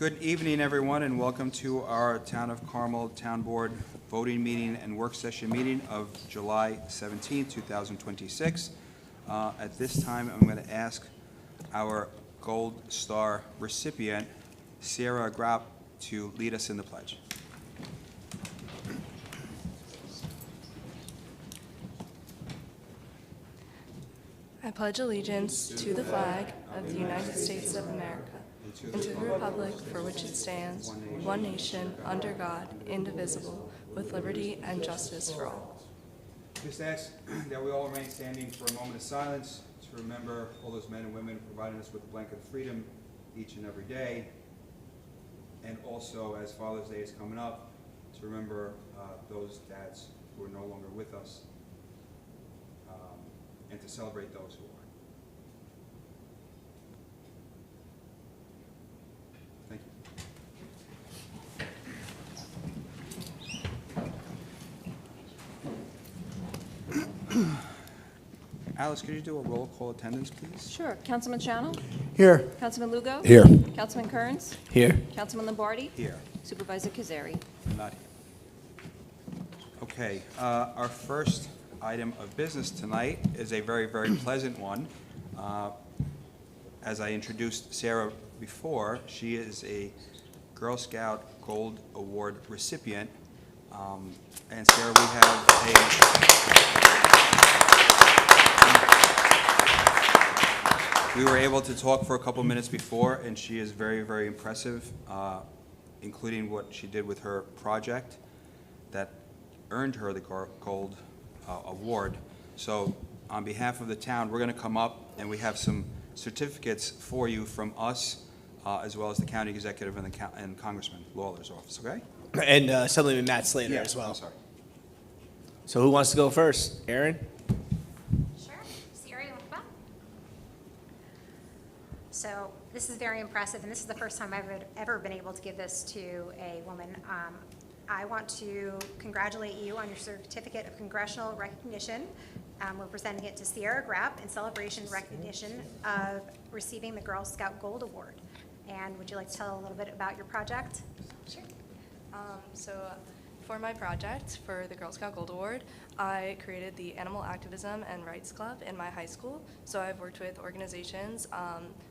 Good evening, everyone, and welcome to our Town of Carmel Town Board voting meeting and work session meeting of July 17, 2026. At this time, I'm going to ask our Gold Star recipient, Sarah Grapp, to lead us in the pledge. I pledge allegiance to the flag of the United States of America and to the republic for which it stands, one nation, under God, indivisible, with liberty and justice for all. Just ask that we all remain standing for a moment of silence to remember all those men and women providing us with a blanket of freedom each and every day. And also, as Father's Day is coming up, to remember those dads who are no longer with us, and to celebrate those who are. Thank you. Alice, could you do a roll call attendance, please? Sure. Councilman Schanil? Here. Councilman Lugo? Here. Councilman Kearns? Here. Councilman Lombardi? Here. Supervisor Cazzari? Not here. Okay, our first item of business tonight is a very, very pleasant one. As I introduced Sarah before, she is a Girl Scout Gold Award recipient. And Sarah, we have we were able to talk for a couple minutes before, and she is very, very impressive, including what she did with her project that earned her the Gold Award. So on behalf of the town, we're going to come up, and we have some certificates for you from us, as well as the county executive and Congressman Lawler's office, okay? And Assemblyman Matt Slater as well. I'm sorry. So who wants to go first? Aaron? Sure. Sierra, you want to go? So this is very impressive, and this is the first time I've ever been able to give this to a woman. I want to congratulate you on your certificate of congressional recognition. We're presenting it to Sierra Grapp in celebration recognition of receiving the Girl Scout Gold Award. And would you like to tell a little bit about your project? Sure. For my project for the Girl Scout Gold Award, I created the Animal Activism and Rights Club in my high school. So I've worked with organizations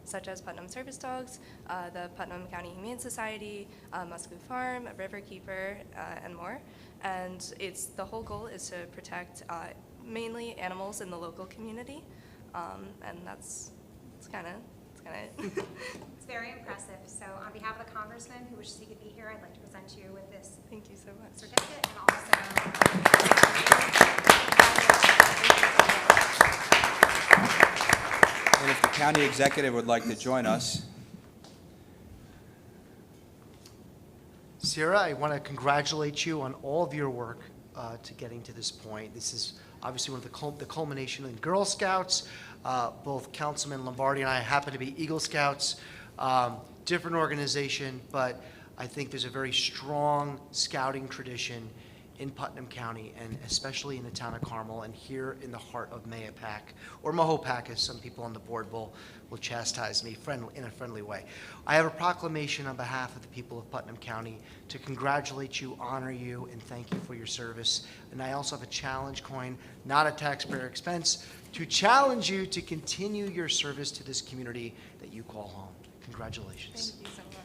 such as Putnam Service Dogs, the Putnam County Humane Society, Muscovy Farm, Riverkeeper, and more. And the whole goal is to protect mainly animals in the local community, and that's kind of it. It's very impressive. So on behalf of the Congressman who wishes he could be here, I'd like to present you with this Thank you so much. certificate and also And if the county executive would like to join us. Sarah, I want to congratulate you on all of your work to getting to this point. This is obviously one of the culmination in Girl Scouts. Both Councilman Lombardi and I happen to be Eagle Scouts, different organization, but I think there's a very strong scouting tradition in Putnam County, and especially in the town of Carmel, and here in the heart of Mahopac, or Mahopac, as some people on the board will chastise me in a friendly way. I have a proclamation on behalf of the people of Putnam County to congratulate you, honor you, and thank you for your service. And I also have a challenge coin, not a taxpayer expense, to challenge you to continue your service to this community that you call home. Congratulations. Thank you so much.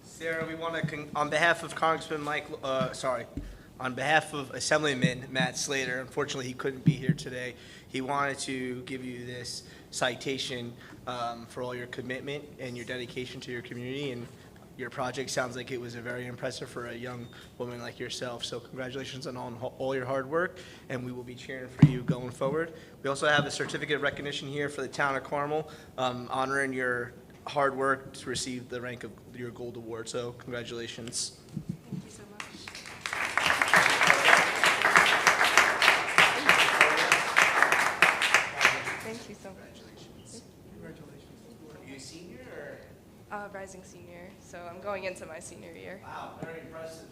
Sarah, we want to, on behalf of Congressman on behalf of Assemblyman Matt Slater, unfortunately he couldn't be here today. He wanted to give you this citation for all your commitment and your dedication to your community, and your project sounds like it was very impressive for a young woman like yourself. So congratulations on all your hard work, and we will be cheering for you going forward. We also have a certificate of recognition here for the town of Carmel, honoring your hard work to receive the rank of your Gold Award. So congratulations. Thank you so much. Thank you so much. Congratulations. Are you a senior or? Rising senior, so I'm going into my senior year. Wow, very impressive.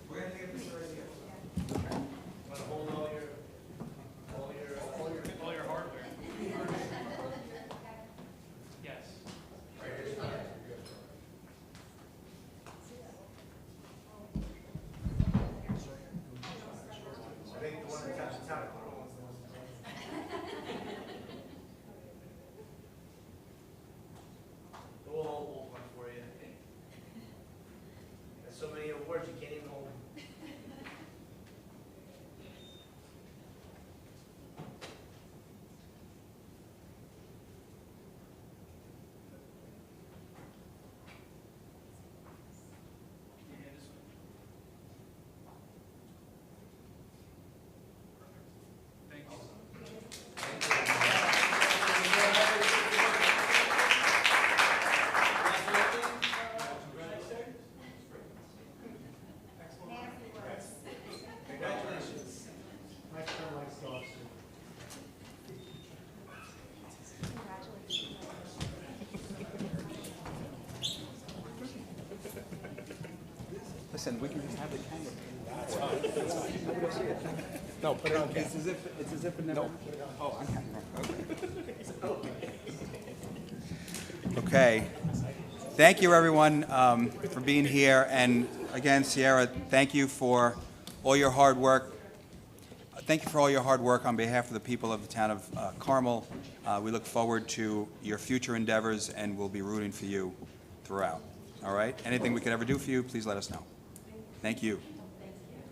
We're gonna take a picture right here. Want to hold all your hardware? Yes. I think the one that touches the town. We'll hold one for you. There's so many awards, you can't even hold them. Listen, we can just have the camera. Nobody will see it. No, put it on camera. It's as if it never. Oh, on camera, okay. Okay. Thank you, everyone, for being here. And again, Sierra, thank you for all your hard work. Thank you for all your hard work on behalf of the people of the town of Carmel. We look forward to your future endeavors, and we'll be rooting for you throughout. All right? Anything we could ever do for you, please let us know. Thank you.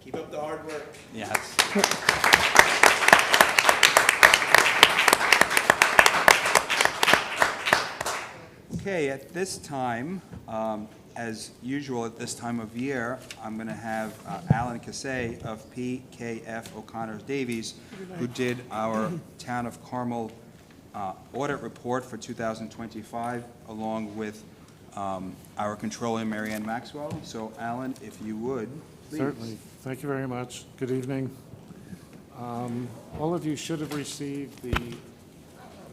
Keep up the hard work. Yes. Okay, at this time, as usual at this time of year, I'm going to have Alan Cassay of PKF O'Connor Davies, who did our Town of Carmel audit report for 2025, along with our controller, Mary Ann Maxwell. So, Alan, if you would, please. Certainly. Thank you very much. Good evening. All of you should have received the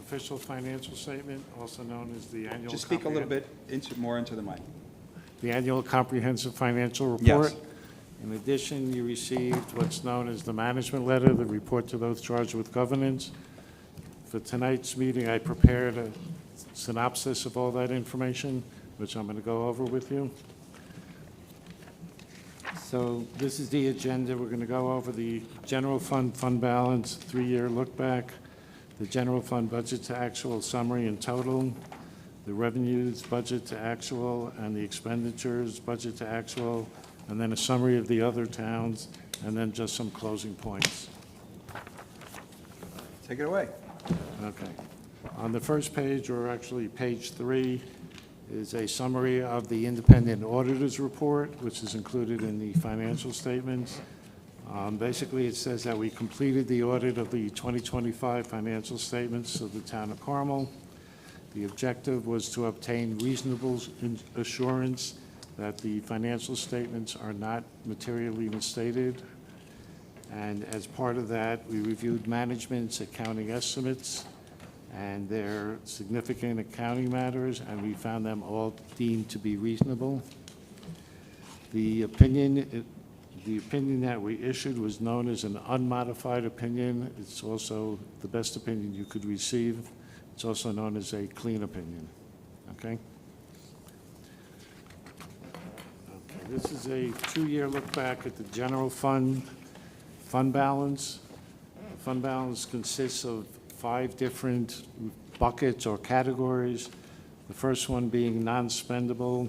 official financial statement, also known as the annual. Just speak a little bit more into the mic. The annual comprehensive financial report. Yes. In addition, you received what's known as the management letter, the report to those charged with governance. For tonight's meeting, I prepared a synopsis of all that information, which I'm going to go over with you. So this is the agenda. We're going to go over the general fund balance, 3-year look back, the general fund budget to actual summary and total, the revenues budget to actual, and the expenditures budget to actual, and then a summary of the other towns, and then just some closing points. Take it away. Okay. On the first page, or actually page 3, is a summary of the independent auditor's report, which is included in the financial statements. Basically, it says that we completed the audit of the 2025 financial statements of the town of Carmel. The objective was to obtain reasonable assurance that the financial statements are not materially misstated. And as part of that, we reviewed management's accounting estimates and their significant accounting matters, and we found them all deemed to be reasonable. The opinion that we issued was known as an unmodified opinion. It's also the best opinion you could receive. It's also known as a clean opinion, okay? Okay, this is a 2-year look back at the general fund balance. The fund balance consists of 5 different buckets or categories. The first one being non-spendable.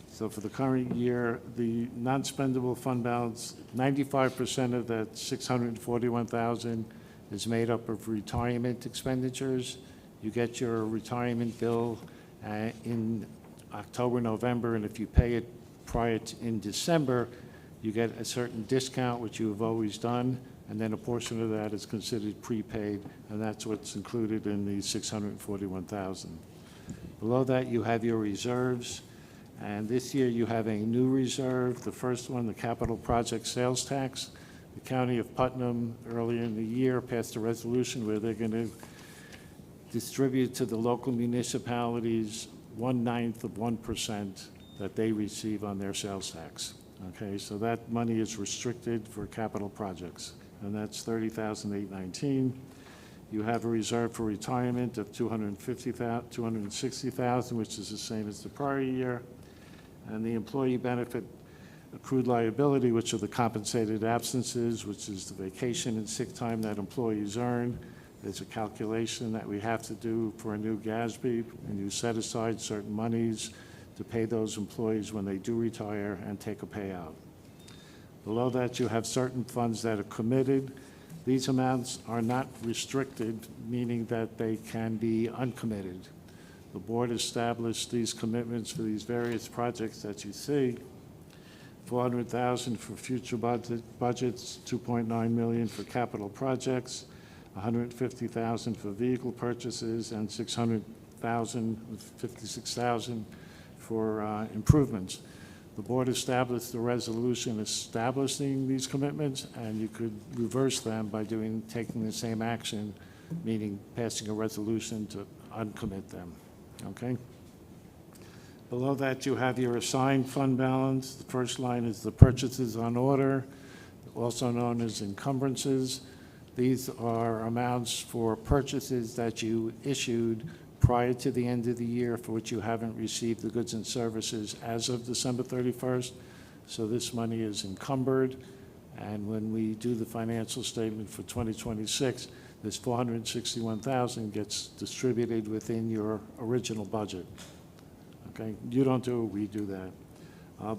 So for the current year, the non-spendable fund balance, 95% of that $641,000 is made up of retirement expenditures. You get your retirement bill in October, November, and if you pay it in December, you get a certain discount, which you have always done, and then a portion of that is considered prepaid, and that's what's included in the $641,000. Below that, you have your reserves, and this year you have a new reserve. The first one, the capital project sales tax. The County of Putnam earlier in the year passed a resolution where they're going to distribute to the local municipalities 1/9 of 1% that they receive on their sales tax. Okay, so that money is restricted for capital projects, and that's $30,819. You have a reserve for retirement of $260,000, which is the same as the prior year. And the employee benefit accrued liability, which are the compensated absences, which is the vacation and sick time that employees earn. There's a calculation that we have to do for a new GASB, and you set aside certain monies to pay those employees when they do retire and take a payout. Below that, you have certain funds that are committed. These amounts are not restricted, meaning that they can be uncommitted. The board established these commitments for these various projects that you see. $400,000 for future budgets, $2.9 million for capital projects, $150,000 for vehicle purchases, and $56,000 for improvements. The board established the resolution establishing these commitments, and you could reverse them by taking the same action, meaning passing a resolution to uncommit them, okay? Below that, you have your assigned fund balance. The first line is the purchases on order, also known as encumbrances. These are amounts for purchases that you issued prior to the end of the year for which you haven't received the goods and services as of December 31st. So this money is encumbered, and when we do the financial statement for 2026, this $461,000 gets distributed within your original budget. Okay, you don't do it, we do that.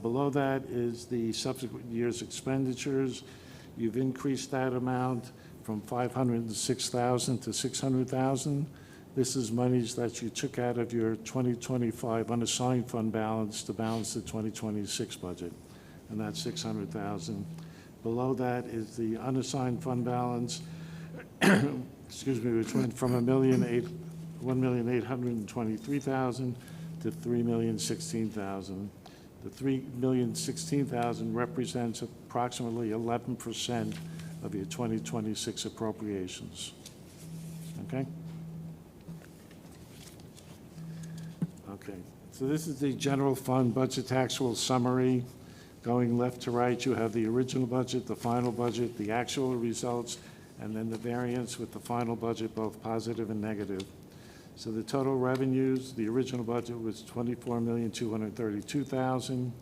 Below that is the subsequent year's expenditures. You've increased that amount from $506,000 to $600,000. This is monies that you took out of your 2025 unassigned fund balance to balance the 2026 budget, and that's $600,000. Below that is the unassigned fund balance, excuse me, which went from $1,823,000 to $3,016,000. The $3,016,000 represents approximately 11% of your 2026 appropriations. Okay? Okay, so this is the general fund budget actual summary. Going left to right, you have the original budget, the final budget, the actual results, and then the variance with the final budget, both positive and negative. So the total revenues, the original budget was $24,232,000.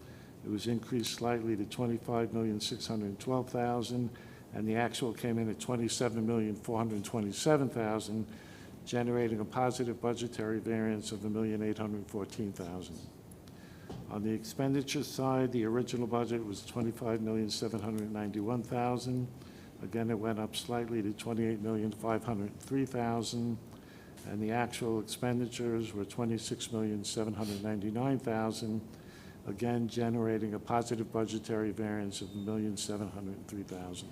It was increased slightly to $25,612,000, and the actual came in at $27,427,000, generating a positive budgetary variance of $1,814,000. On the expenditure side, the original budget was $25,791,000. Again, it went up slightly to $28,503,000, and the actual expenditures were $26,799,000, again generating a positive budgetary variance of $1,703,000.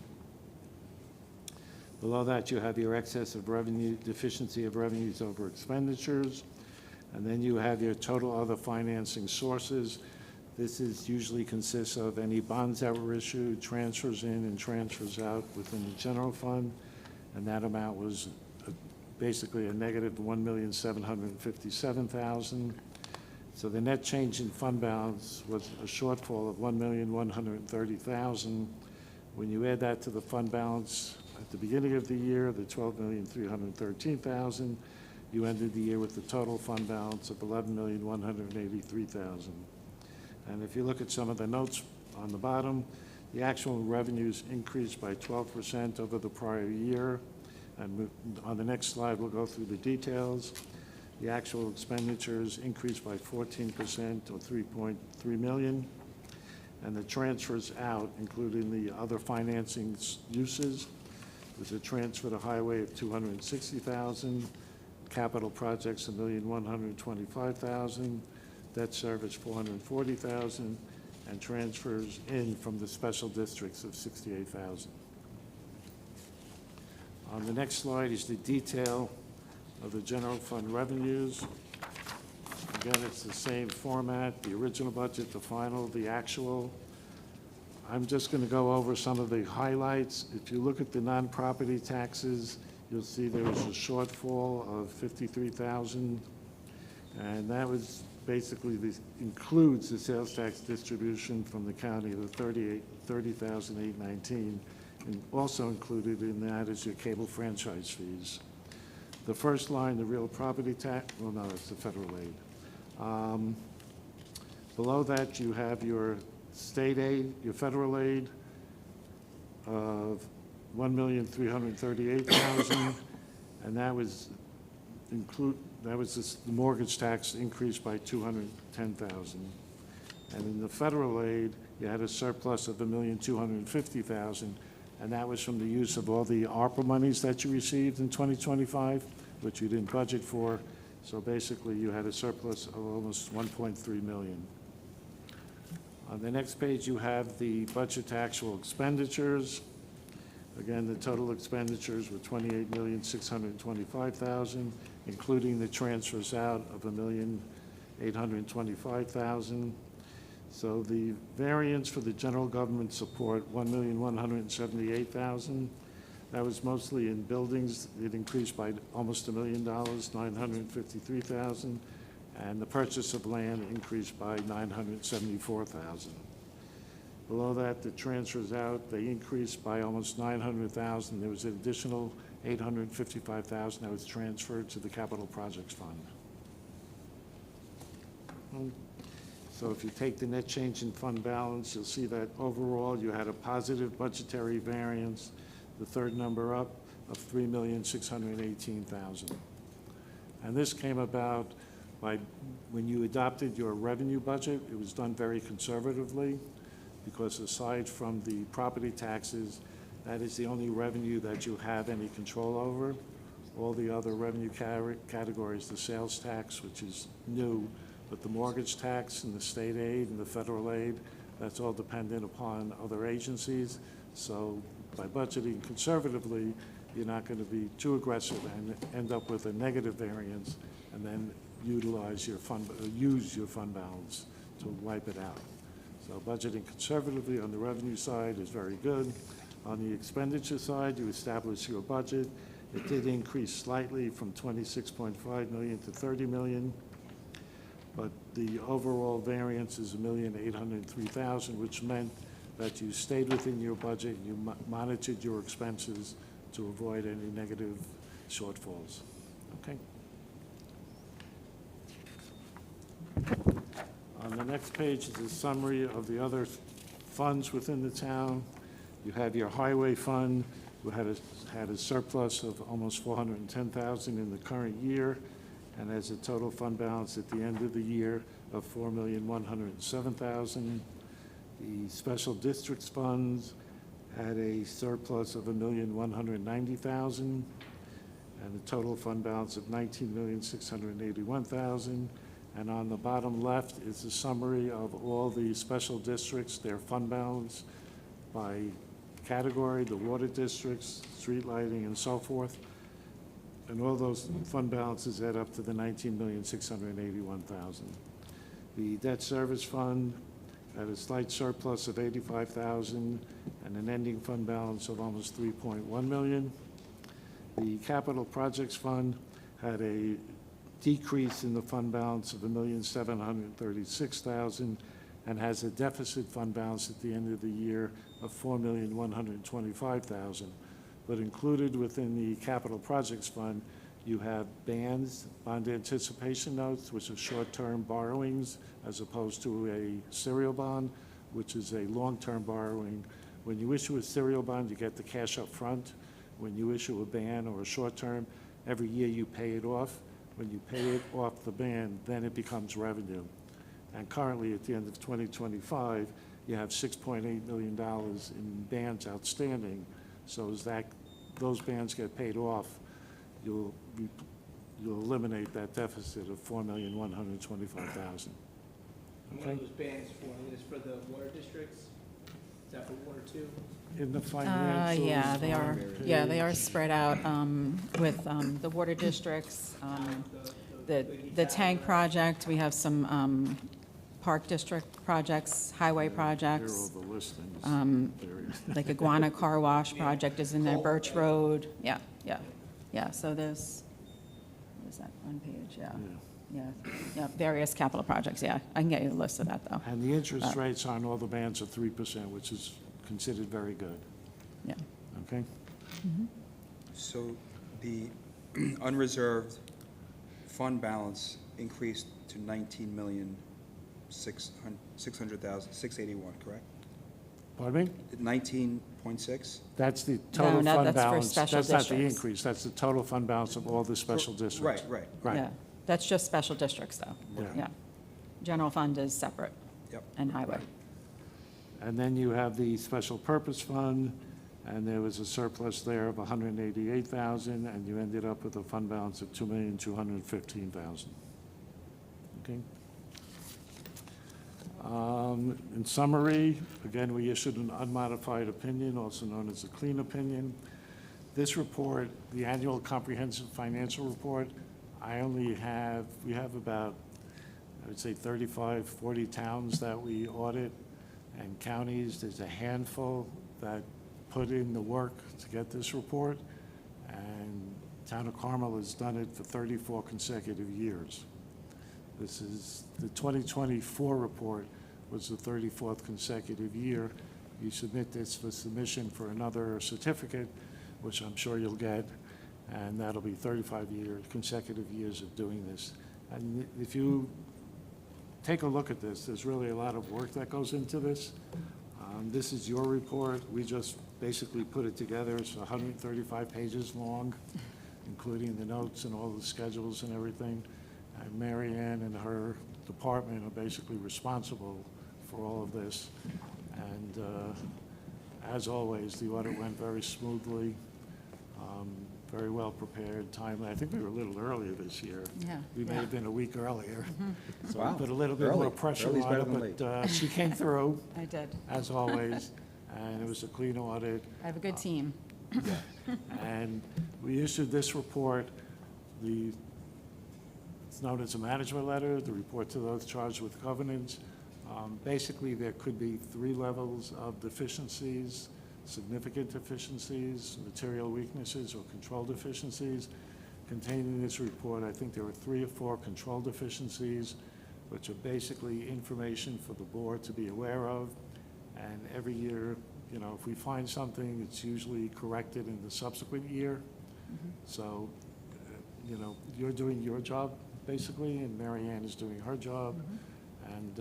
Below that, you have your excess of revenue, deficiency of revenues over expenditures, and then you have your total other financing sources. This usually consists of any bonds that were issued, transfers in and transfers out within the general fund, and that amount was basically a negative $1,757,000. So the net change in fund balance was a shortfall of $1,130,000. When you add that to the fund balance at the beginning of the year, the $12,313,000, you ended the year with a total fund balance of $11,183,000. And if you look at some of the notes on the bottom, the actual revenues increased by 12% over the prior year. And on the next slide, we'll go through the details. The actual expenditures increased by 14%, or $3.3 million. And the transfers out, including the other financing uses, was a transfer to highway of $260,000, capital projects $1,125,000, debt service $440,000, and transfers in from the special districts of $68,000. On the next slide is the detail of the general fund revenues. Again, it's the same format, the original budget, the final, the actual. I'm just going to go over some of the highlights. If you look at the non-property taxes, you'll see there was a shortfall of 53,000, and that was basically, includes the sales tax distribution from the county of the 30,819, and also included in that is your cable franchise fees. The first line, the real property tax, well, no, it's the federal aid. Below that, you have your state aid, your federal aid of $1,338,000, and that was the mortgage tax increased by $210,000. And in the federal aid, you had a surplus of $1,250,000, and that was from the use of all the ARPA monies that you received in 2025, which you didn't budget for. So basically, you had a surplus of almost $1.3 million. On the next page, you have the budget to actual expenditures. Again, the total expenditures were $28,625,000, including the transfers out of $1,825,000. So the variance for the general government support, $1,178,000. That was mostly in buildings. It increased by almost $1 million, $953,000. And the purchase of land increased by $974,000. Below that, the transfers out, they increased by almost $900,000. There was an additional $855,000 that was transferred to the Capital Projects Fund. So if you take the net change in fund balance, you'll see that overall you had a positive budgetary variance, the third number up, of $3,618,000. And this came about by, when you adopted your revenue budget, it was done very conservatively, because aside from the property taxes, that is the only revenue that you have any control over. All the other revenue categories, the sales tax, which is new, but the mortgage tax and the state aid and the federal aid, that's all dependent upon other agencies. So by budgeting conservatively, you're not going to be too aggressive and end up with a negative variance and then use your fund balance to wipe it out. So budgeting conservatively on the revenue side is very good. On the expenditure side, you establish your budget. It did increase slightly from $26.5 million to $30 million, but the overall variance is $1,803,000, which meant that you stayed within your budget, you monitored your expenses to avoid any negative shortfalls. Okay. On the next page is a summary of the other funds within the town. You have your highway fund, who had a surplus of almost $410,000 in the current year, and has a total fund balance at the end of the year of $4,107,000. The special districts funds had a surplus of $1,190,000, and a total fund balance of $19,681,000. And on the bottom left is a summary of all the special districts, their fund balance by category, the water districts, street lighting, and so forth. And all those fund balances add up to the $19,681,000. The debt service fund had a slight surplus of $85,000 and an ending fund balance of almost $3.1 million. The capital projects fund had a decrease in the fund balance of $1,736,000 and has a deficit fund balance at the end of the year of $4,125,000. But included within the capital projects fund, you have bands, bond anticipation notes, which are short-term borrowings, as opposed to a serial bond, which is a long-term borrowing. When you issue a serial bond, you get the cash up front. When you issue a band or a short-term, every year you pay it off. When you pay it off the band, then it becomes revenue. And currently, at the end of 2025, you have $6.8 million in bands outstanding. So as those bands get paid off, you'll eliminate that deficit of $4,125,000. And what are those bands for? Is for the water districts? Is that for water too? In the financials. Yeah, they are. on Yeah, they are page- spread out with the water districts, the tank project. We have some park district projects, highway Here are all projects, the listings. um, There. like Iguana Car Wash project is in there, Birch Road. Yeah, yeah. Yeah, so there's, what is that, one page, yeah, various capital projects, yeah. I can get you a list of that, though. And the interest rates on all the bands are 3%, which is considered very good, Yeah. okay? So the unreserved fund balance increased to 19,600,681, correct? Pardon me? 19.6? That's the total no, fund that's for balance. special That's not the districts. increase, that's the total fund balance of all the special districts. Right. Right. Yeah, that's just special districts, though. Yeah. Yeah. General fund is separate. Yep. And highway. And then you have the special purpose fund, and there was a surplus there of 188,000, and you ended up with a fund balance of 2,215,000. Okay? In summary, again, we issued an unmodified opinion, also known as a clean opinion. This report, the annual comprehensive financial report, we have about, I would say 35, 40 towns that we audit, and counties. There's a handful that put in the work to get this report, and Town of Carmel has done it for 34 consecutive years. This is, the 2024 report was the 34th consecutive year. You submit this for submission for another certificate, which I'm sure you'll get, and that'll be 35 consecutive years of doing this. And if you take a look at this, there's really a lot of work that goes into this. This is your report. We just basically put it together. It's 135 pages long, including the notes and all the schedules and everything. And Mary Ann and her department are basically responsible for all of this. And as always, the audit went very smoothly, very well prepared, timely. I think we were a little earlier this year. Yeah. We may have been a week earlier. So Wow. we put a little bit Early. more pressure Early's on better her, than late. but she came through, I did. as always, and it was a clean audit. I have a good team. And we issued this report, it's known as a management letter, the report to those charged with governance. Basically, there could be 3 levels of deficiencies: significant deficiencies, material weaknesses, or control deficiencies. Contained in this report, I think there were 3 or 4 control deficiencies, which are basically information for the board to be aware of. And every year, you know, if we find something, it's usually corrected in the subsequent year. So, you know, you're doing your job, basically, and Mary Ann is doing her job. And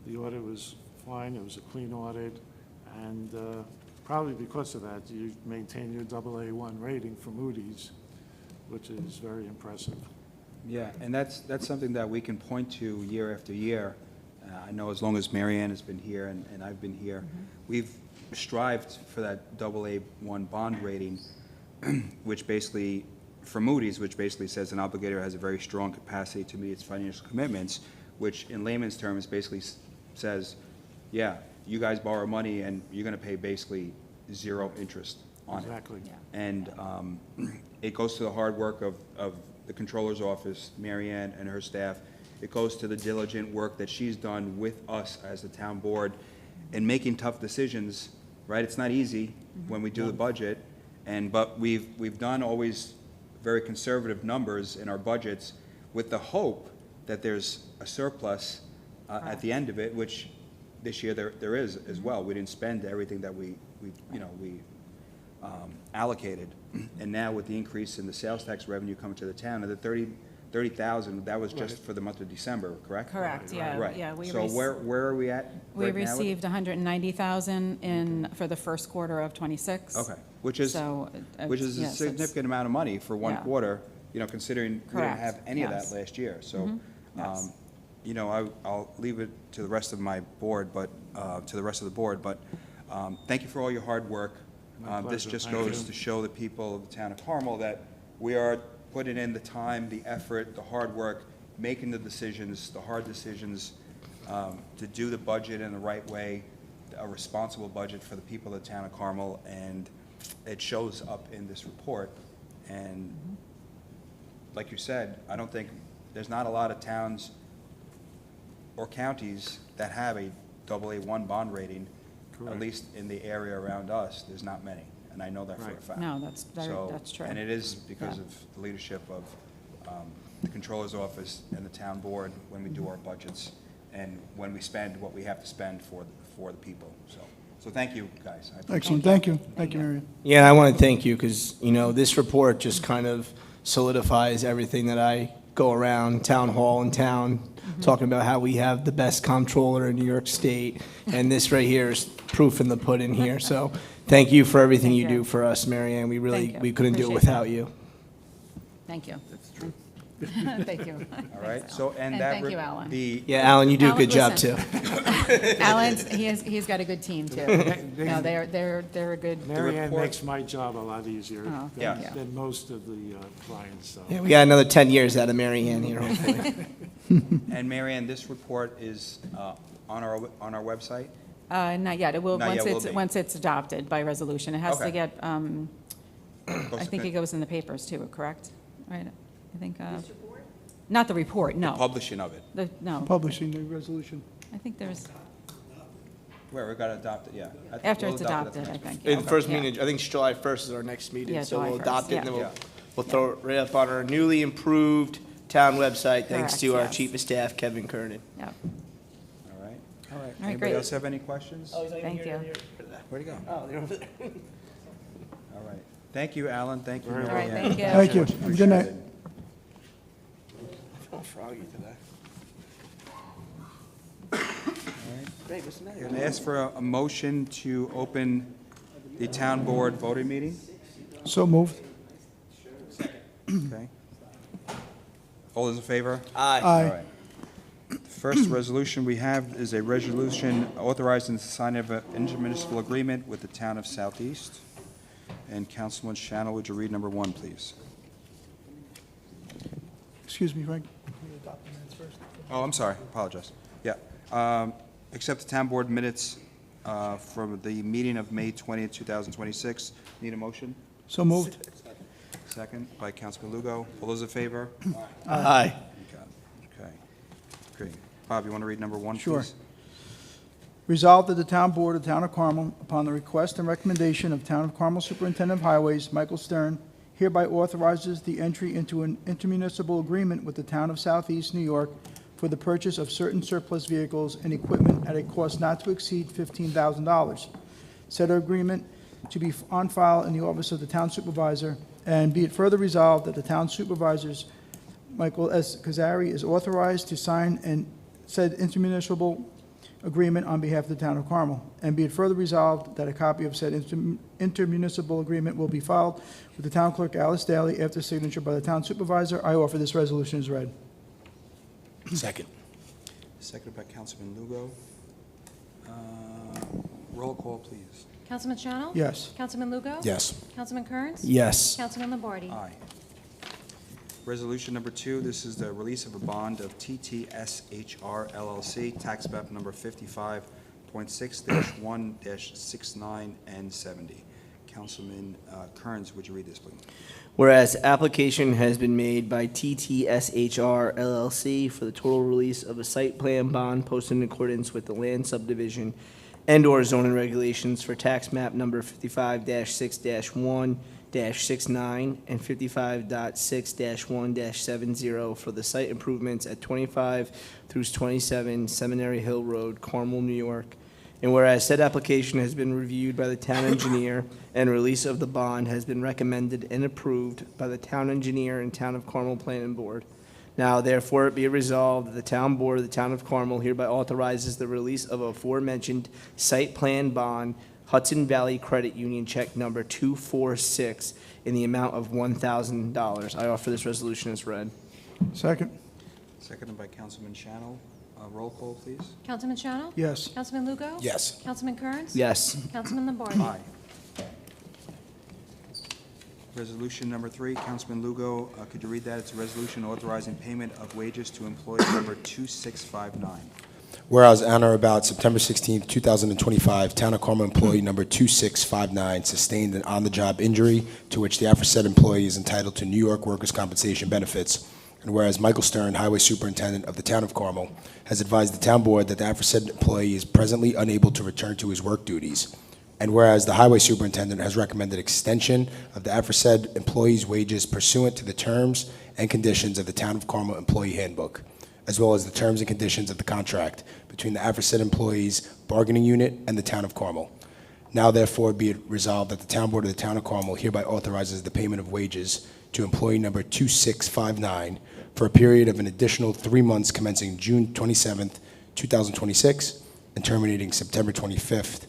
the audit was fine, it was a clean audit, and probably because of that, you maintain your AA1 rating for Moody's, which is very impressive. Yeah, and that's something that we can point to year after year. I know as long as Mary Ann has been here and I've been here, we've strived for that AA1 bond rating, which basically, for Moody's, which basically says an obligator has a very strong capacity to meet its financial commitments, which in layman's terms basically says, yeah, you guys borrow money and you're going to pay basically 0 interest on it. Exactly. And it goes to the hard work of the Controller's Office, Mary Ann and her staff. It goes to the diligent work that she's done with us as the town board in making tough decisions, right? It's not easy when we do the budget, but we've done always very conservative numbers in our budgets with the hope that there's a surplus at the end of it, which this year there is as well. We didn't spend everything that we allocated. And now with the increase in the sales tax revenue coming to the town, and the 30,000, that was just for the month of December, correct? Correct, yeah, Right. yeah. So where are we at We right now? received 190,000 for the first quarter of '26. Okay, which is So, a yes, it's- significant amount of money for one Yeah. quarter, you know, considering we didn't Correct, have any of that yes. last year. So, yes. you know, I'll leave it to the rest of my board, but, to the rest of the board, but thank you for all your hard work. My This pleasure. just Thank goes you. to show the people of the town of Carmel that we are putting in the time, the effort, the hard work, making the decisions, the hard decisions, to do the budget in the right way, a responsible budget for the people of the town of Carmel, and it shows up in this report. And like you said, I don't think, there's not a lot of towns or counties that have a AA1 bond rating, at Correct. least in the area around us, there's not many. and I know that for a Right. fact. No, that's So- true. And it is because Yeah. of the leadership of the Controller's Office and the Town Board when we do our budgets, and when we spend what we have to spend for the people, so thank you, guys. I appreciate Excellent, thank you. Thank you, Marion. Yeah, and I want to thank you because, this report just kind of solidifies everything that I go around town hall in town, talking about how we have the best comptroller in New York State. And this right here is proof in the pudding here. So thank you for everything Thank you you. do for us, Mary Ann. Thank you. We couldn't do it Appreciate without you. Thank you. That's true. Thank you. All right, Thanks, so, Alan. and that. thank you, Alan. Yeah, Alan, you do a Alan, good job too. listen. Alan's, he's got a good team, too. No, they're a good, Mary Ann report- makes my job a lot easier Oh, Yeah. thank you. than most of the clients, so. Yeah, we got another 10 years out of Mary Ann here, hopefully. And Mary Ann, this report is on our website? Not yet. It will, Not yet, will be. once it's adopted by resolution. It has to Okay. get, I Goes think to- it goes in the papers, too, correct? Right? I think, not the report, no. Publishing of it. No, Publishing the resolution. I think there's, Where we got to adopt it, yeah. after We'll it's adopt it adopted, at the I next think. The yeah. first Yeah. meeting, I think it's July 1st is our next meeting. Yeah, So July we'll 1st, adopt it and then yeah. we'll throw it right up on our newly improved town website, thanks Correct, to our yes. Chief of Staff, Kevin Kernan. Yeah. All right. All right, Anybody great. else have any questions? Thank you. Where'd he go? Oh, they're over there. All right. Thank you, Alan. Thank you, All right, Mary Ann. thank you. Thank you. Much Have a good night. appreciated. I'm feeling froggy today. Great, what's the matter? Can I ask for a motion to open the town board voting meeting? So moved. Okay. All those in favor? Aye. All Aye. right. The first resolution we have is a resolution authorizing the signing of an intermunicipal agreement with the town of Southeast. And Councilman Schanil, would you read number 1, please? Excuse me, Frank. Oh, I'm sorry, apologize. Yeah. Accept the town board minutes from the meeting of May 20th, 2026. Need a motion? So moved. Second by Councilman Lugo. All those in favor? Aye. Okay. Great. Bob, you want to read number 1, please? Sure. Resolved that the Town Board of Town of Carmel, upon the request and recommendation of Town of Carmel Superintendent of Highways, Michael Stern, hereby authorizes the entry into an intermunicipal agreement with the Town of Southeast New York for the purchase of certain surplus vehicles and equipment at a cost not to exceed $15,000. Said agreement to be on file in the office of the Town Supervisor, and be it further resolved that the Town Supervisors, Michael S. Cazzari, is authorized to sign and said intermunicipal agreement on behalf of the Town of Carmel. And be it further resolved that a copy of said intermunicipal agreement will be filed with the Town Clerk, Alice Daly, after signature by the Town Supervisor. I offer this resolution as read. Second. Seconded by Councilman Lugo. Roll call, please. Councilman Schanil? Yes. Councilman Lugo? Yes. Councilman Kearns? Yes. Councilman Lombardi? Aye. Resolution number 2, this is the release of a bond of TTSHR LLC, tax map number 55.6-1-69 and 70. Councilman Kearns, would you read this, please? Whereas application has been made by TTSHR LLC for the total release of a site plan bond posted in accordance with the land subdivision and/or zoning regulations for tax map number 55-6-1-69 and 55.6-1-70 for the site improvements at 25 through 27 Seminary Hill Road, Carmel, New York. And whereas said application has been reviewed by the town engineer and release of the bond has been recommended and approved by the town engineer and Town of Carmel Planning Board. Now therefore it be resolved that the town board of the Town of Carmel hereby authorizes the release of aforementioned site plan bond, Hudson Valley Credit Union check number 246 in the amount of $1,000. I offer this resolution as read. Second. Seconded by Councilman Schanil. Roll call, please. Councilman Schanil? Yes. Councilman Lugo? Yes. Councilman Kearns? Yes. Councilman Lombardi? Aye. Resolution number 3, Councilman Lugo, could you read that? It's a resolution authorizing payment of wages to employee number 2659. Whereas on or about September 16, 2025, Town of Carmel employee number 2659 sustained an on-the-job injury to which the aforesaid employee is entitled to New York workers' compensation benefits. And whereas Michael Stern, Highway Superintendent of the Town of Carmel, has advised the Town Board that the aforesaid employee is presently unable to return to his work duties. And whereas the highway superintendent has recommended extension of the aforesaid employee's wages pursuant to the terms and conditions of the Town of Carmel Employee Handbook, as well as the terms and conditions of the contract between the aforesaid employees' bargaining unit and the Town of Carmel. Now therefore be it resolved that the Town Board of the Town of Carmel hereby authorizes the payment of wages to employee number 2659 for a period of an additional 3 months commencing June 27th, 2026, and terminating September 25th,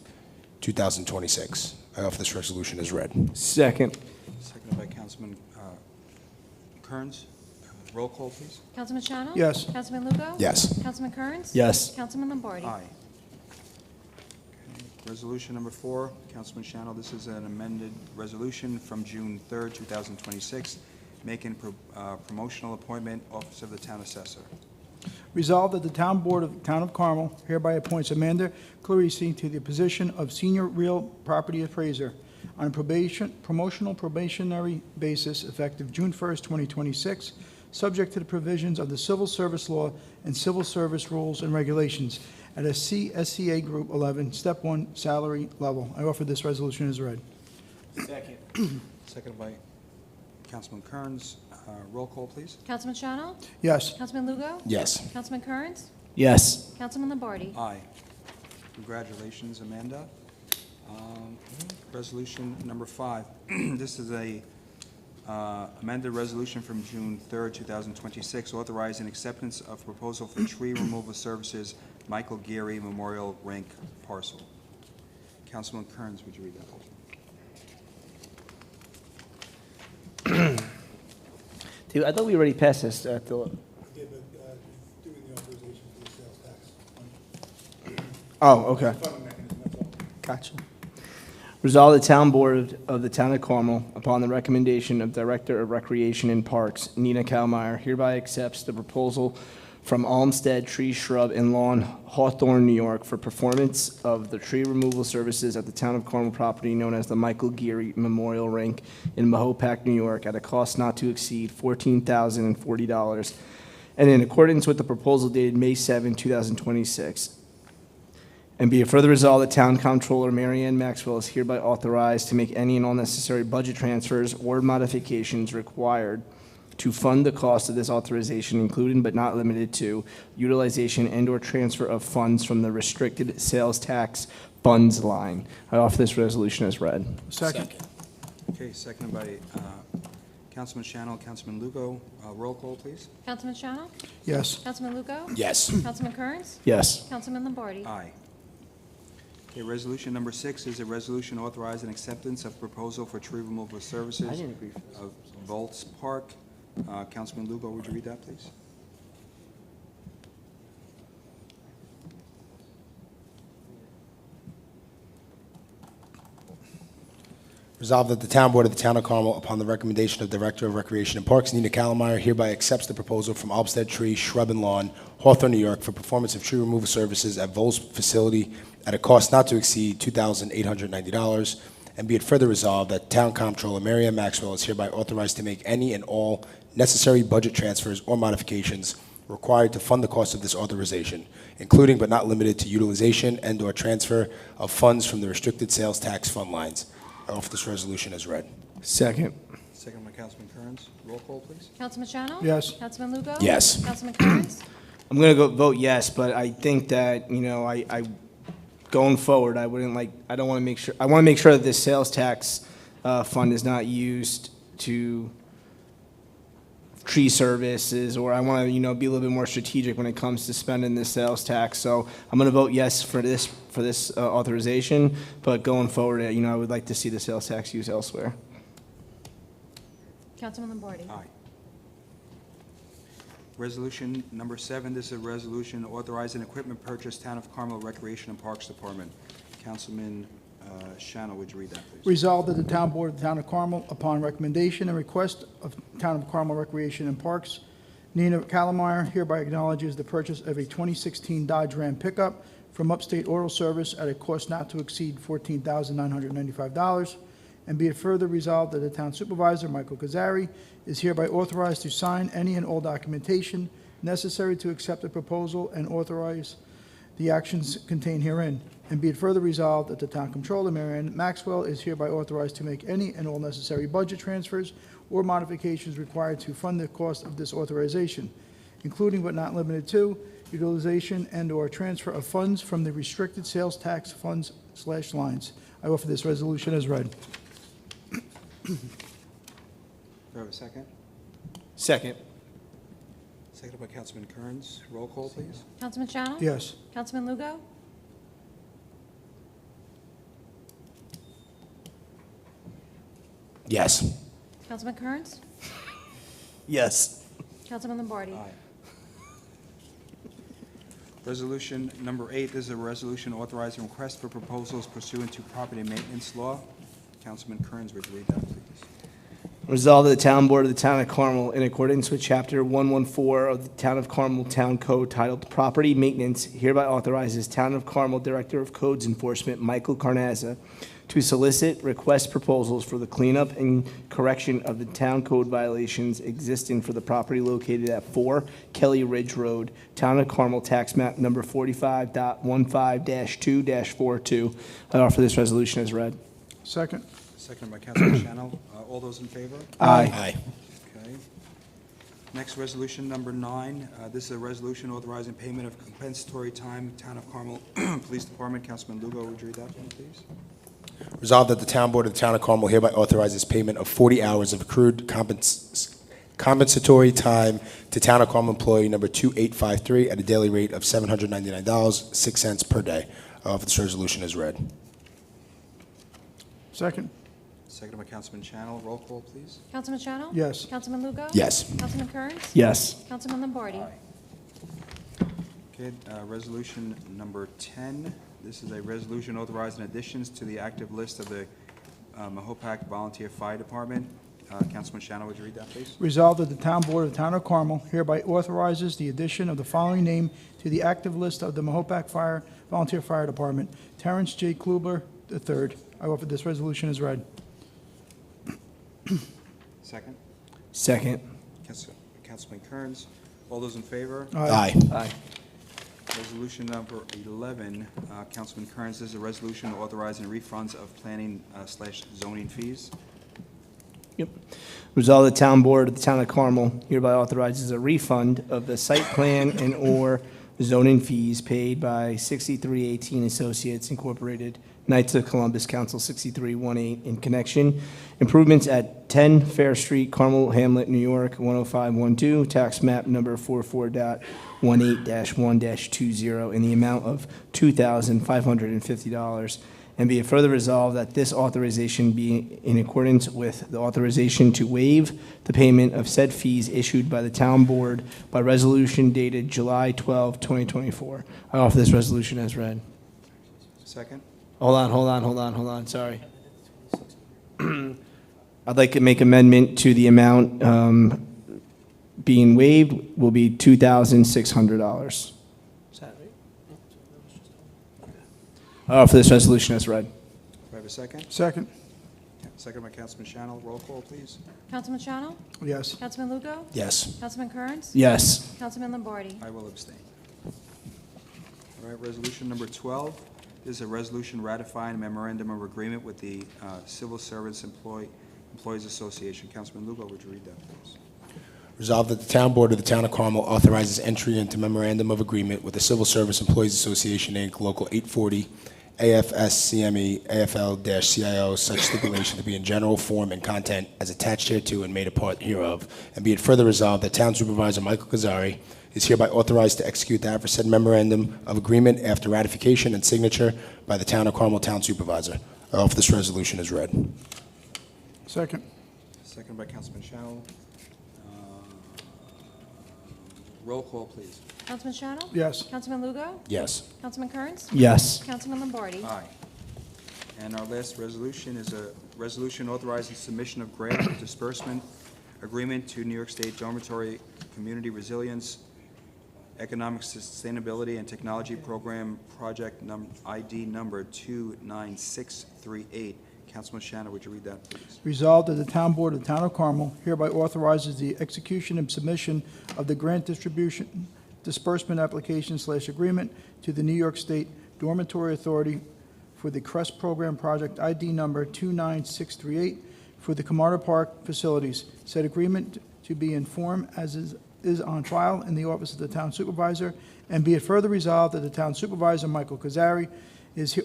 2026. I offer this resolution as read. Second. Seconded by Councilman Kearns. Roll call, please. Councilman Schanil? Yes. Councilman Lugo? Yes. Councilman Kearns? Yes. Councilman Lombardi? Aye. Okay. Resolution number 4, Councilman Schanil, this is an amended resolution from June 3rd, 2026, making promotional appointment, Office of the Town Assessor. Resolved that the Town Board of the Town of Carmel hereby appoints Amanda Clarice to the position of Senior Real Property Appraiser on a promotional probationary basis effective June 1st, 2026, subject to the provisions of the Civil Service Law and Civil Service Rules and Regulations at a CSCA Group 11, Step 1 salary level. I offer this resolution as read. Second. Seconded by Councilman Kearns. Roll call, please. Councilman Schanil? Yes. Councilman Lugo? Yes. Councilman Kearns? Yes. Councilman Lombardi? Aye. Congratulations, Amanda. Resolution number 5. This is a amended resolution from June 3rd, 2026, authorizing acceptance of proposal for tree removal services, Michael Geary Memorial Rink parcel. Councilman Kearns, would you read that, please? Dude, I thought we already passed this. Yeah, but doing the authorization for the sales tax. Oh, okay. Funding mechanism, that's all. Gotcha. Resolve the Town Board of the Town of Carmel, upon the recommendation of Director of Recreation and Parks, Nina Kalmeyer, hereby accepts the proposal from Olmsted Tree, Shrub, and Lawn, Hawthorne, New York, for performance of the tree removal services at the Town of Carmel property known as the Michael Geary Memorial Rink in Mahopac, New York, at a cost not to exceed $14,040, and in accordance with the proposal dated May 7, 2026. And be it further resolved that Town Comptroller Mary Ann Maxwell is hereby authorized to make any and all necessary budget transfers or modifications required to fund the cost of this authorization, including but not limited to utilization and/or transfer of funds from the restricted sales tax funds line. I offer this resolution as read. Second. Okay, seconded by Councilman Schanil, Councilman Lugo. Roll call, please. Councilman Schanil? Yes. Councilman Lugo? Yes. Councilman Kearns? Yes. Councilman Lombardi? Aye. Okay, resolution number 6 is a resolution authorizing acceptance of proposal for tree removal services I didn't agree for this. of Volts Park. Councilman Lugo, would you read that, please? Resolved that the Town Board of the Town of Carmel, upon the recommendation of Director of Recreation and Parks, Nina Kalmeyer, hereby accepts the proposal from Olmsted Tree, Shrub, and Lawn, Hawthorne, New York, for performance of tree removal services at Vol's facility at a cost not to exceed $2,890. And be it further resolved that Town Comptroller Mary Ann Maxwell is hereby authorized to make any and all necessary budget transfers or modifications required to fund the cost of this authorization, including but not limited to utilization and/or transfer of funds from the restricted sales tax fund lines. I offer this resolution as read. Second. Second by Councilman Kearns. Roll call, please. Councilman Schanil? Yes. Councilman Lugo? Yes. Councilman Kearns? I'm going to go vote yes, but I think that, I going forward, I want to make sure that this sales tax fund is not used to tree services, or I want to, be a little bit more strategic when it comes to spending this sales tax. So I'm going to vote yes for this authorization, but going forward, I would like to see the sales tax used elsewhere. Councilman Lombardi? Aye. Resolution number 7, this is a resolution authorizing equipment purchase, Town of Carmel Recreation and Parks Department. Councilman Schanil, would you read that, please? Resolved that the Town Board of the Town of Carmel, upon recommendation and request of Town of Carmel Recreation and Parks, Nina Kalmeyer hereby acknowledges the purchase of a 2016 Dodge Ram pickup from Upstate Auto Service at a cost not to exceed $14,995. And be it further resolved that the Town Supervisor, Michael Cazzari, is hereby authorized to sign any and all documentation necessary to accept the proposal and authorize the actions contained herein. And be it further resolved that the Town Controller, Mary Ann Maxwell, is hereby authorized to make any and all necessary budget transfers or modifications required to fund the cost of this authorization, including but not limited to utilization and/or transfer of funds from the restricted sales tax funds/lines. I offer this resolution as read. Do I have a second? Second. Seconded by Councilman Kearns. Roll call, please. Councilman Schanil? Yes. Councilman Lugo? Yes. Councilman Kearns? Yes. Councilman Lombardi? Aye. Resolution number 8 is a resolution authorizing request for proposals pursuant to property maintenance law. Councilman Kearns, would you read that, please? Resolved that the Town Board of the Town of Carmel, in accordance with Chapter 114 of the Town of Carmel Town Code titled Property Maintenance, hereby authorizes Town of Carmel Director of Codes Enforcement Michael Carnazza to solicit request proposals for the cleanup and correction of the town code violations existing for the property located at 4 Kelly Ridge Road, Town of Carmel, tax map number 45.15-2-42. I offer this resolution as read. Second. Seconded by Councilman Schanil. All those in favor? Aye. Okay. Next, resolution number 9. This is a resolution authorizing payment of compensatory time, Town of Carmel Police Department. Councilman Lugo, would you read that one, please? Resolved that the Town Board of the Town of Carmel hereby authorizes payment of 40 hours of accrued compensatory time to Town of Carmel employee number 2853 at a daily rate of $799.06 per day. I offer this resolution as read. Second. Seconded by Councilman Schanil. Roll call, please. Councilman Schanil? Yes. Councilman Lugo? Yes. Councilman Kearns? Yes. Councilman Lombardi? Okay, resolution number 10. This is a resolution authorizing additions to the active list of the Mahopac Volunteer Fire Department. Councilman Schanil, would you read that, please? Resolved that the Town Board of the Town of Carmel hereby authorizes the addition of the following name to the active list of the Mahopac Volunteer Fire Department: Terrence J. Klubler III. I offer this resolution as read. Second. Second. Councilman Kearns. All those in favor? Aye. Aye. Resolution number 11, Councilman Kearns, this is a resolution authorizing refunds of planning/zoning fees. Yep. Resolved the Town Board of the Town of Carmel hereby authorizes a refund of the site plan and/or zoning fees paid by 6318 Associates Incorporated, Knights of Columbus, Council 6318, in connection improvements at 10 Fair Street, Carmel Hamlet, New York, 10512, tax map number 44.18-1-20, in the amount of $2,550. And be it further resolved that this authorization be in accordance with the authorization to waive the payment of said fees issued by the Town Board by resolution dated July 12, 2024. I offer this resolution as read. Second. Hold on, sorry. I'd like to make amendment to the amount being waived will be $2,600. Is that right? I offer this resolution as read. Do I have a second? Second. Second by Councilman Schanil. Roll call, please. Councilman Schanil? Yes. Councilman Lugo? Yes. Councilman Kearns? Yes. Councilman Lombardi? I will abstain. All right, resolution number 12. This is a resolution ratifying a memorandum of agreement with the Civil Service Employees Association. Councilman Lugo, would you read that, please? Resolved that the Town Board of the Town of Carmel authorizes entry into memorandum of agreement with the Civil Service Employees Association, Inc., Local 840, AFS-CME, AFL-CIO, such stipulation to be in general form and content as attached hereto and made a part hereof. And be it further resolved that Town Supervisor Michael Cazzari is hereby authorized to execute the aforesaid memorandum of agreement after ratification and signature by the Town of Carmel Town Supervisor. I offer this resolution as read. Second. Second by Councilman Schanil. Roll call, please. Councilman Schanil? Yes. Councilman Lugo? Yes. Councilman Kearns? Yes. Councilman Lombardi? Aye. And our last resolution is a resolution authorizing submission of grant disbursement agreement to New York State Dormitory Community Resilience, Economic Sustainability and Technology Program Project ID number 29638. Councilman Schanil, would you read that, please? Resolved that the Town Board of the Town of Carmel hereby authorizes the execution and submission of the grant disbursement application/agreement to the New York State Dormitory Authority for the CREST Program Project ID number 29638 for the Camarda Park facilities. Said agreement to be in form as is on file in the office of the Town Supervisor, and be it further resolved that the Town Supervisor, Michael Cazzari, is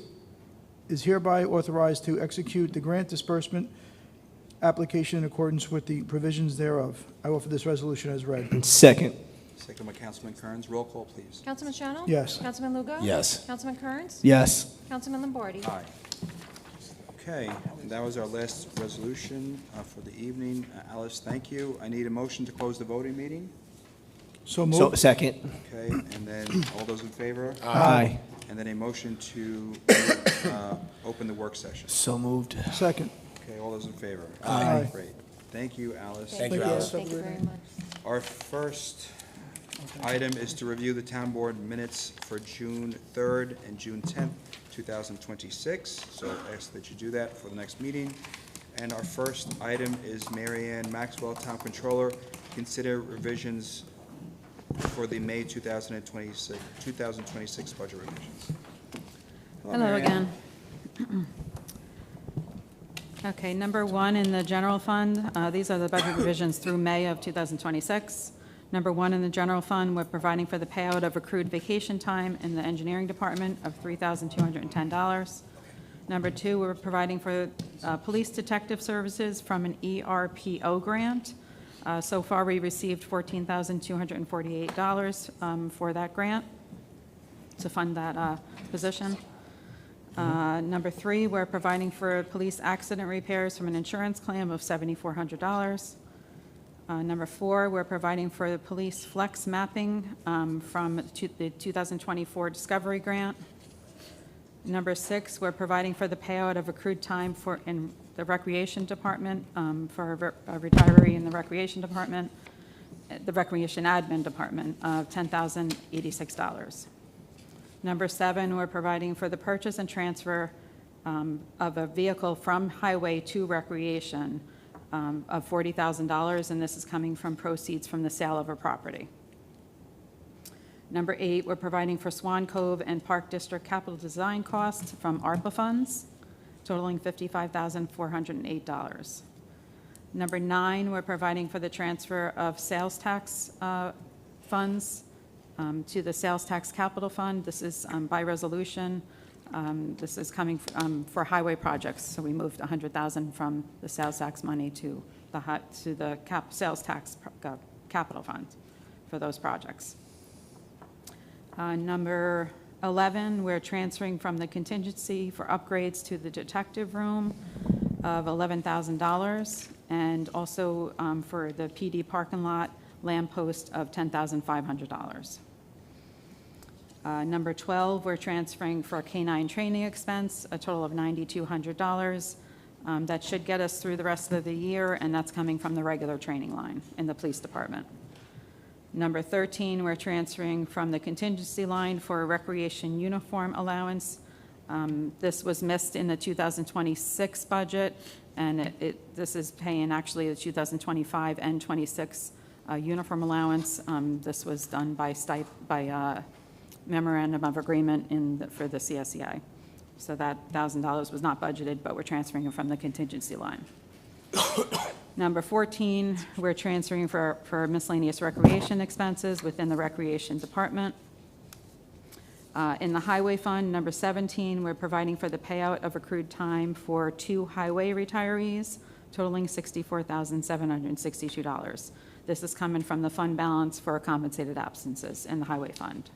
hereby authorized to execute the grant disbursement application in accordance with the provisions thereof. I offer this resolution as read. Second. Second by Councilman Kearns. Roll call, please. Councilman Schanil? Yes. Councilman Lugo? Yes. Councilman Kearns? Yes. Councilman Lombardi? Aye. Okay, and that was our last resolution for the evening. Alice, thank you. I need a motion to close the voting meeting. So So, moved. second. Okay, and then all those in favor? Aye. And then a motion to open the work session. So moved. Second. Okay, all those in favor? Aye. Great. Thank you, Alice. Thank you, Alice. Thank you very much. Our first item is to review the town board minutes for June 3rd and June 10th, 2026. So I ask that you do that for the next meeting. And our first item is Mary Ann Maxwell, Town Controller. Consider revisions for the May 2026 budget revisions. Hello Mary Ann. again. Okay, number one in the general fund, these are the budget revisions through May of 2026. Number one in the general fund, we're providing for the payout of accrued vacation time in the engineering department of $3,210. Number two, we're providing for police detective services from an ERPO grant. So far, we received $14,248 for that grant to fund that position. Number three, we're providing for police accident repairs from an insurance claim of $7,400. Number four, we're providing for the police flex mapping from the 2024 Discovery Grant. Number six, we're providing for the payout of accrued time in the Recreation Department for a retiree in the Recreation Department, the Recreation Admin Department of $10,086. Number seven, we're providing for the purchase and transfer of a vehicle from highway to recreation of $40,000, and this is coming from proceeds from the sale of a property. Number eight, we're providing for Swan Cove and Park District capital design costs from ARPA funds, totaling $55,408. Number nine, we're providing for the transfer of sales tax funds to the Sales Tax Capital Fund. This is by resolution. This is coming for highway projects, so we moved $100,000 from the sales tax money to the sales tax capital fund for those projects. Number 11, we're transferring from the contingency for upgrades to the detective room of $11,000, and also for the PD parking lot lamp post of $10,500. Number 12, we're transferring for K-9 training expense, a total of $9,200. That should get us through the rest of the year, and that's coming from the regular training line in the police department. Number 13, we're transferring from the contingency line for a recreation uniform allowance. This was missed in the 2026 budget, and this is paying actually the 2025 and 26 uniform allowance. This was done by memorandum of agreement for the CSEI. So that $1,000 was not budgeted, but we're transferring it from the contingency line. Number 14, we're transferring for miscellaneous recreation expenses within the Recreation Department. In the Highway Fund, number 17, we're providing for the payout of accrued time for 2 highway retirees, totaling $64,762. This is coming from the fund balance for compensated absences in the Highway Fund.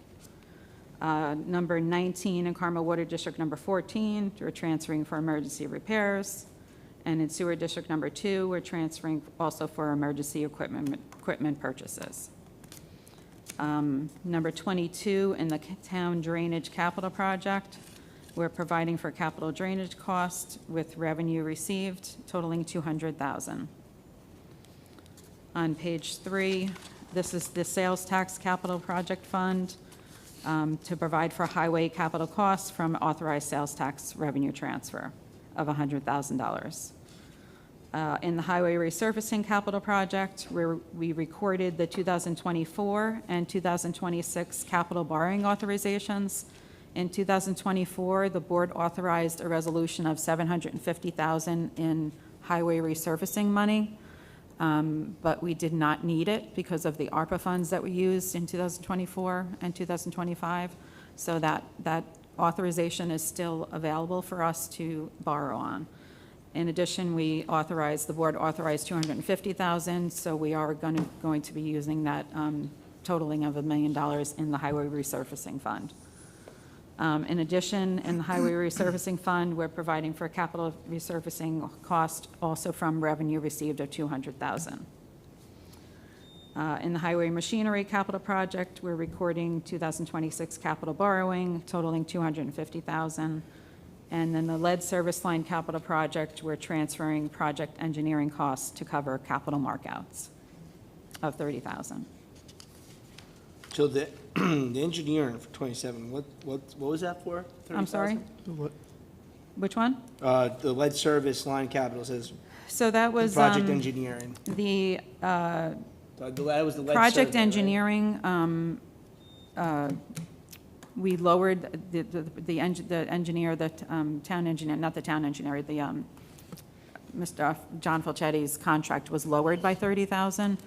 Number 19, in Carmel Water District number 14, we're transferring for emergency repairs. And in Sewer District number 2, we're transferring also for emergency equipment purchases. Number 22, in the Town Drainage Capital Project, we're providing for capital drainage costs with revenue received totaling $200,000. On page 3, this is the Sales Tax Capital Project Fund to provide for highway capital costs from authorized sales tax revenue transfer of $100,000. In the Highway Resurfacing Capital Project, where we recorded the 2024 and 2026 capital borrowing authorizations In 2024, the board authorized a resolution of $750,000 in highway resurfacing money, but we did not need it because of the ARPA funds that we used in 2024 and 2025. So that authorization is still available for us to borrow on. In addition, the board authorized $250,000, so we are going to be using that totaling of $1 million in the highway resurfacing fund. In addition, in the highway resurfacing fund, we're providing for capital resurfacing cost also from revenue received of $200,000. In the highway machinery capital project, we're recording 2026 capital borrowing totaling $250,000. And then the lead service line capital project, we're transferring project engineering costs to cover capital markouts of $30,000. So the engineering for 27, what was that for? I'm sorry? 30,000? Which one? The lead service line capital says So that was project engineering. the That was the lead project survey, right? engineering. We lowered the engineer, the town engineer, not the town engineer, the Mr. John Falchetti's contract was lowered by $30,000,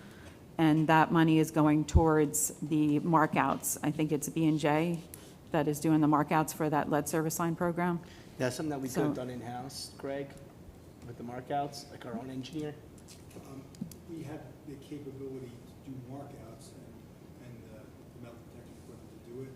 and that money is going towards the markouts. I think it's B&J that is doing the markouts for that lead service line program. That's something that we could have So- done in-house, Greg, with the markouts, like our own engineer. We have the capability to do markouts and the metal detecting equipment to do it.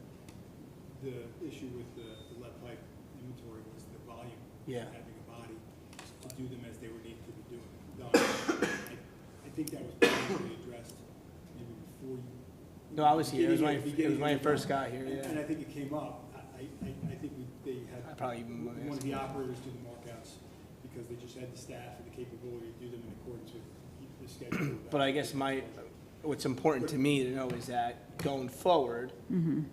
The issue with the lead pipe inventory was the volume. Yeah. Having a body to do them as they were needed to be done. I think that was probably addressed maybe before you. No, I was here. It was when Beginning I of the first time. got here, And yeah. I think it came up. I think they had. I probably even wanna one of ask the him. operators do the markouts because they just had the staff and the capability to do them in accordance with the schedule. But I guess what's important to me to know is that going forward,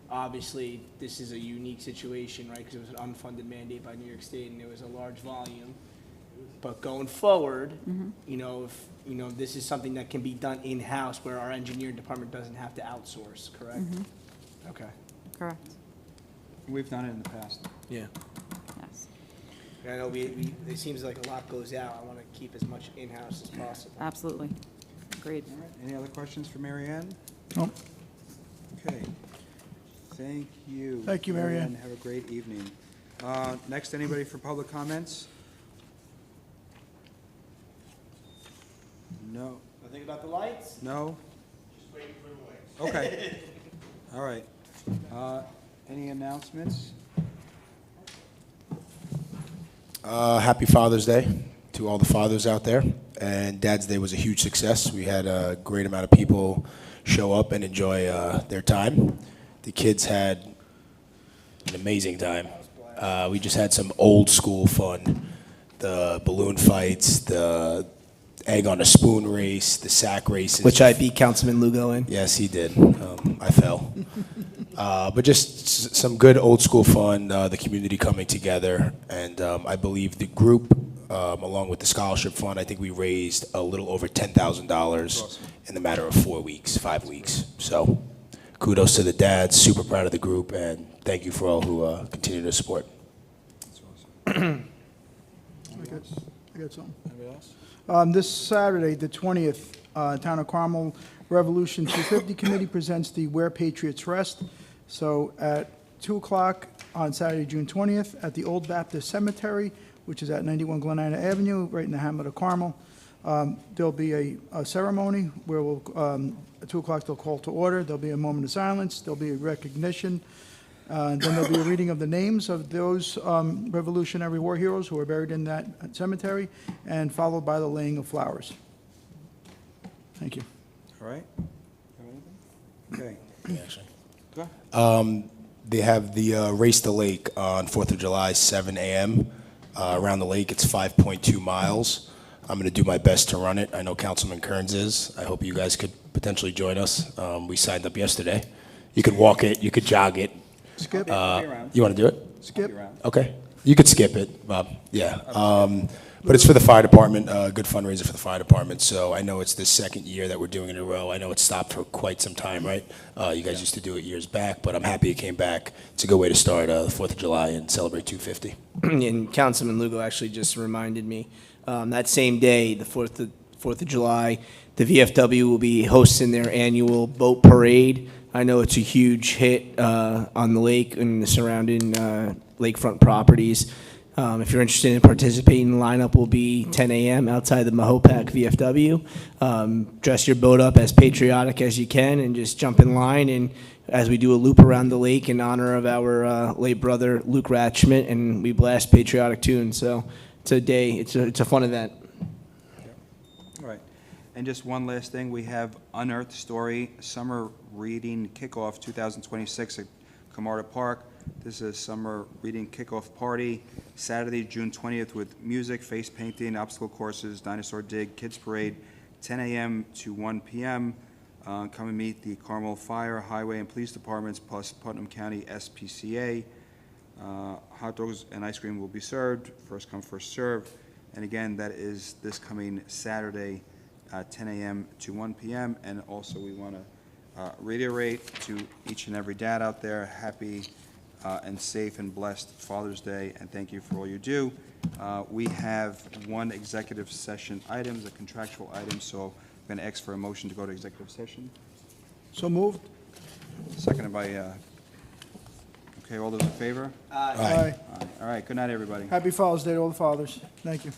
obviously, this is a unique situation, right? Because it was an unfunded mandate by New York State and there was a large volume. But going forward, if, this is something that can be done in-house where our engineering department doesn't have to outsource, correct? Okay. Correct, We've done it in the past. Yeah. yes, I know it seems like a lot goes out. I want to keep as much in-house as possible. absolutely. Agreed. All right, any other questions for Mary Ann? No. Okay. Thank you. Thank you, Mary Ann. Have a great evening. Next, anybody for public comments? No, Think about the lights? no? Just waiting for the lights. Okay. All right. Any announcements? Happy Father's Day to all the fathers out there. And Dad's Day was a huge success. We had a great amount of people show up and enjoy their time. The kids had an amazing time. We just had some old school fun. The balloon fights, the egg on a spoon race, the sack races. Which I beat Councilman Lugo in. Yes, he did. I fell. But just some good old school fun, the community coming together. And I believe the group, along with the scholarship fund, I think we raised a little over $10,000 in the matter of 5 weeks. So kudos to the dads, super proud of the group, and thank you for all who continue to support. That's awesome. I got something. Anybody else? This Saturday, the 20th, Town of Carmel Revolution 250 Committee presents the Where Patriots Rest. So at 2 o'clock on Saturday, June 20th, at the Old Baptist Cemetery, which is at 91 Glenina Avenue, right in the hamlet of Carmel. There'll be a ceremony where at 2 o'clock they'll call to order. There'll be a moment of silence. There'll be a recognition. Then there'll be a reading of the names of those Revolutionary War heroes who are buried in that cemetery, and followed by the laying of flowers. Thank you. All right. Have anything? Okay. Go ahead. They have the Race the Lake on 4th of July, 7 a.m. Around the lake, it's 5.2 miles. I'm going to do my best to run it. I know Councilman Kearns is. I hope you guys could potentially join us. We signed up yesterday. You could walk it, you could jog it. Skip? I'll be around. You want to do it? Skip? I'll be around. Okay. You could skip it, Bob, yeah. But it's for the fire department, good fundraiser for the fire department, so I know it's the second year that we're doing it in a row. I know it stopped for quite some time, right? You guys used to do it years back, but I'm happy it came back. It's a good way to start the 4th of July and celebrate 250. And Councilman Lugo actually just reminded me, that same day, the 4th of July, the VFW will be hosting their annual boat parade. I know it's a huge hit on the lake and the surrounding lakefront properties. If you're interested in participating, the lineup will be 10 a.m. outside the Mahopac VFW. Dress your boat up as patriotic as you can and just jump in line, and as we do a loop around the lake in honor of our late brother Luke Ratchment, and we blast patriotic tunes. So it's a day, it's a fun event. All right. And just one last thing, we have Unearthed Story Summer Reading Kickoff 2026 at Camarda Park. This is a summer reading kickoff party, Saturday, June 20th, with music, face painting, obstacle courses, dinosaur dig, kids parade, 10 a.m. to 1 p.m. Come and meet the Carmel Fire, Highway, and Police Departments, plus Putnam County SPCA. Hot dogs and ice cream will be served, first come, first serve. And again, that is this coming Saturday, 10 a.m. to 1 p.m. And also, we want to reiterate to each and every dad out there, happy and safe and blessed Father's Day, and thank you for all you do. We have one executive session item, a contractual item, so I'm going to ask for a motion to go to executive session. So moved. Seconded by, okay, all those in favor? Aye. All right, good night, everybody. Happy Father's Day to all the fathers. Thank you.